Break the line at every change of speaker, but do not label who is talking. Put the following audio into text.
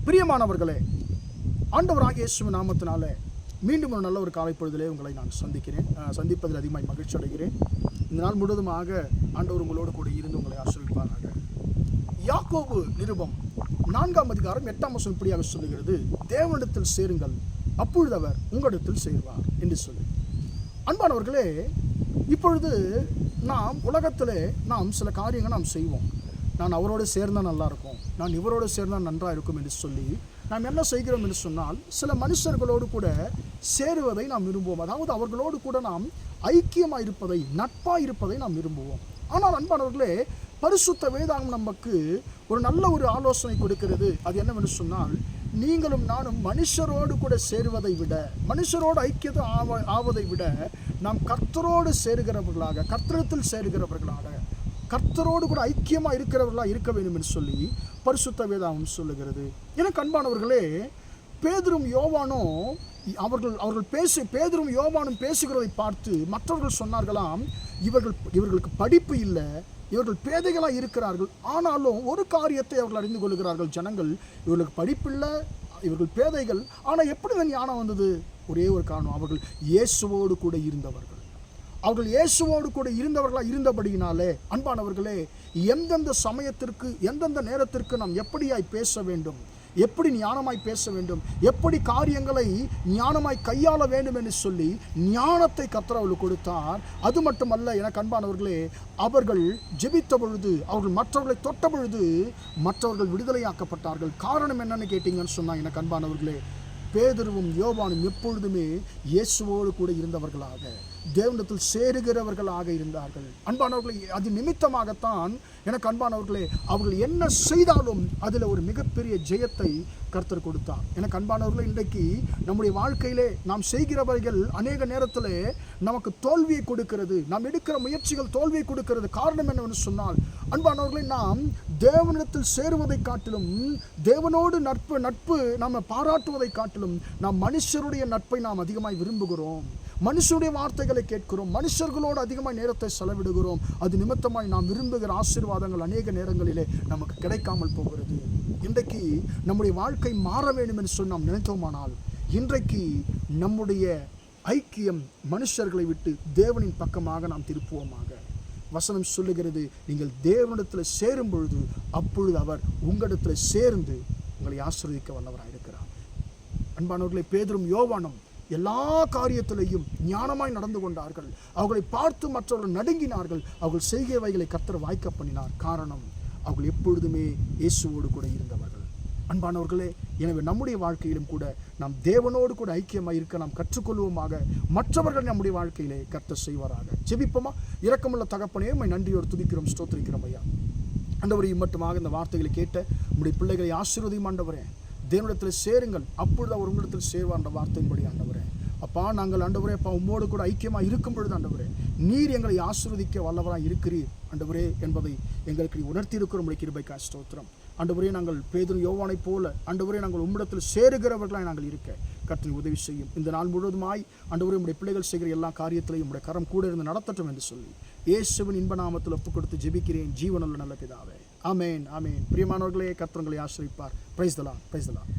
பிரியமானவர்களே, ஆண்டவராகிய இயேசுவின் நாமத்தினாலே மீண்டும் ஒரு நல்ல ஒரு காலை பொழுதிலே உங்களை நான் சந்திப்பதில் அதிகமாக மகிழ்ச்சி அடைகிறேன். இந்த நாள் முழுவதுமாக ஆண்டவர் உங்களோடு கூட இருந்து உங்களை ஆசீர்வதிப்பாராக. யாக்கோபு நிருபம் 4ஆம் அதிகாரம் 8ஆம் வசனம் இப்படியாக சொல்லுகிறது, தேவனிடத்தில் சேருங்கள், அப்பொழுது அவர் உங்களிடத்தில் சேர்வார் என்று சொல்லி. அன்பானவர்களே, இப்பொழுது நாம் உலகத்திலே சில காரியங்கள் நாம் செய்வோம். நான் அவரோடு சேர்ந்தால் நல்லா இருக்கும், நான் இவரோடு சேர்ந்தால் நன்றாக இருக்கும் என்று சொல்லி நாம் என்ன செய்கிறோம் என்று சொன்னால், சில மனுஷர்களோடு கூட சேருவதை நாம் விரும்புவோம். அதாவது அவர்களோடு கூட நாம் ஐக்கியமாக இருப்பதை, நட்பாக இருப்பதை நாம் விரும்புவோம். ஆனால் அன்பானவர்களே, பரிசுத்த வேதாகம் நமக்கு ஒரு நல்ல ஒரு ஆலோசனை கொடுக்கிறது. அது என்னவென்று சொன்னால், நீங்களும் நானும் மனுஷரோடு கூட சேருவதை விட, மனுஷரோடு ஐக்கியத்தை ஆவதை விட நாம் கர்த்தரோடு சேருகிறவர்களாக, கர்த்தரத்தில் சேருகிறவர்களாக, கர்த்தரோடு கூட ஐக்கியமாக இருக்கிறவர்களாக இருக்க வேண்டும் என்று சொல்லி பரிசுத்த வேதாகம் சொல்லுகிறது. எனக்கு அன்பானவர்களே, பேதுரும் யோவானும் பேதுரும் யோவானும் பேசுகிறதை பார்த்து மற்றவர்கள் சொன்னார்களாம், இவர்களுக்கு படிப்பு இல்லை, இவர்கள் பேதைகளாக இருக்கிறார்கள். ஆனாலும் ஒரு காரியத்தை அவர்கள் அறிந்து கொள்கிறார்கள் ஜனங்கள், இவர்களுக்கு படிப்பில்லை, இவர்கள் பேதைகள், ஆனால் எப்படி தான் ஞானம் வந்தது? ஒரே ஒரு காரணம், அவர்கள் இயேசுவோடு கூட இருந்தவர்கள். அவர்கள் இயேசுவோடு கூட இருந்தவர்களாக இருந்தபடியினாலே அன்பானவர்களே, எந்தெந்த சமயத்திற்கு எந்தெந்த நேரத்திற்கு நாம் எப்படியாய் பேச வேண்டும், எப்படி ஞானமாய் பேச வேண்டும், எப்படி காரியங்களை ஞானமாய் கையாள வேண்டும் என்று சொல்லி ஞானத்தை கர்த்தர் அவர்களுக்கு கொடுத்தார். அது மட்டுமல்ல, எனக்கு அன்பானவர்களே, அவர்கள் ஜெபித்த பொழுது, அவர்கள் மற்றவர்களை தொட்ட பொழுது மற்றவர்கள் விடுதலையாக்கப்பட்டார்கள். காரணம் என்னன்னு கேட்டீங்கன்னு சொன்னால், எனக்கு அன்பானவர்களே, பேதுருவும் யோவானும் எப்பொழுதுமே இயேசுவோடு கூட இருந்தவர்களாக, தேவனிடத்தில் சேருகிறவர்களாக இருந்தார்கள். அன்பானவர்களே, அது நிமித்தமாகத்தான் எனக்கு அன்பானவர்களே, அவர்கள் என்ன செய்தாலும் அதில் ஒரு மிகப்பெரிய ஜெயத்தை கர்த்தர் கொடுத்தார். எனக்கு அன்பானவர்களே, இன்றைக்கு நம்முடைய வாழ்க்கையிலே நாம் செய்கிறவர்கள் அநேக நேரத்தில் நமக்கு தோல்வியை கொடுக்கிறது, நாம் எடுக்கிற முயற்சிகள் தோல்வியை கொடுக்கிறது. காரணம் என்னவென்று சொன்னால், அன்பானவர்களை, நாம் தேவனிடத்தில் சேருவதை காட்டிலும், தேவனோடு நட்பு நாம் பாராட்டுவதை காட்டிலும், நாம் மனுஷருடைய நட்பை நாம் அதிகமாக விரும்புகிறோம், மனுஷருடைய வார்த்தைகளை கேட்கிறோம், மனுஷர்களோடு அதிகமாக நேரத்தை செலவிடுகிறோம். அது நிமித்தமாய் நாம் விரும்புகிற ஆசீர்வாதங்கள் அநேக நேரங்களிலே நமக்கு கிடைக்காமல் போகிறது. இன்றைக்கு நம்முடைய வாழ்க்கை மாற வேண்டும் என்று சொல்லி நாம் நினைத்தோமானால், இன்றைக்கு நம்முடைய ஐக்கியம் மனுஷர்களை விட்டு தேவனின் பக்கமாக நாம் திருப்புவோமாக. வசனம் சொல்லுகிறது, நீங்கள் தேவனிடத்தில் சேரும் பொழுது அப்பொழுது அவர் உங்களிடத்தில் சேர்ந்து உங்களை ஆசீர்வதிக்க வல்லவராக இருக்கிறார். அன்பானவர்களை, பேதுரும் யோவானும் எல்லா காரியத்திலையும் ஞானமாய் நடந்து கொண்டார்கள். அவர்களை பார்த்து மற்றவர்கள் நடுங்கினார்கள். அவர்கள் செய்கைவைகளை கர்த்தர் வாய்க்க பண்ணினார். காரணம், அவர்கள் எப்பொழுதுமே இயேசுவோடு கூட இருந்தவர்கள். அன்பானவர்களே, எனவே நம்முடைய வாழ்க்கையிலும் கூட நாம் தேவனோடு கூட ஐக்கியமாக இருக்க நாம் கற்றுக்கொள்வோமாக. மற்றவர்கள் நம்முடைய வாழ்க்கையிலே கர்த்தர் செய்வாராக. ஜெபிப்போமா? இரக்கமுள்ள தகப்பனே, உம்மை நன்றியோடு துதிக்கிறோம், ஸ்தோத்திரிக்கிறோம் ஐயா. ஆண்டவரே, மட்டுமாக இந்த வார்த்தைகளை கேட்ட உம்முடைய பிள்ளைகளை ஆசீர்வதியும் ஆண்டவரே. தேவனிடத்தில் சேருங்கள், அப்பொழுது அவர் உங்களிடத்தில் சேருவார் என்ற வார்த்தையின்படி ஆண்டவரே. அப்பா, நாங்கள் ஆண்டவரே, அப்பா உம்மோடு கூட ஐக்கியமாக இருக்கும் பொழுது ஆண்டவரே, நீர் எங்களை ஆசீர்வதிக்க வல்லவராக இருக்கிறீர் ஆண்டவரே என்பதை எங்களுக்கு உணர்த்தி இருக்கிற உம்முடைய கிருபைக்காய் ஸ்தோத்திரம் ஆண்டவரே. நாங்கள் பேதுரு யோவானைப் போல ஆண்டவரே, நாங்கள் உம்மிடத்தில் சேருகிறவர்களாக நாங்கள் இருக்க கர்த்தர் உதவி செய்யும். இந்த நாள் முழுவதுமாய் ஆண்டவரே, உம்முடைய பிள்ளைகள் செய்கிற எல்லா காரியத்திலையும் உம்முடைய கரம் கூட இருந்து நடத்தட்டும் என்று சொல்லி இயேசுவின் இன்ப நாமத்தில் ஒப்புக் கொடுத்து ஜெபிக்கிறேன், ஜீவனுள்ள நல்ல பிதாவே. ஆமேன், ஆமேன். பிரியமானவர்களே, கர்த்தர் உங்களை ஆசீர்வதிப்பார். Praise the Lord, praise the Lord.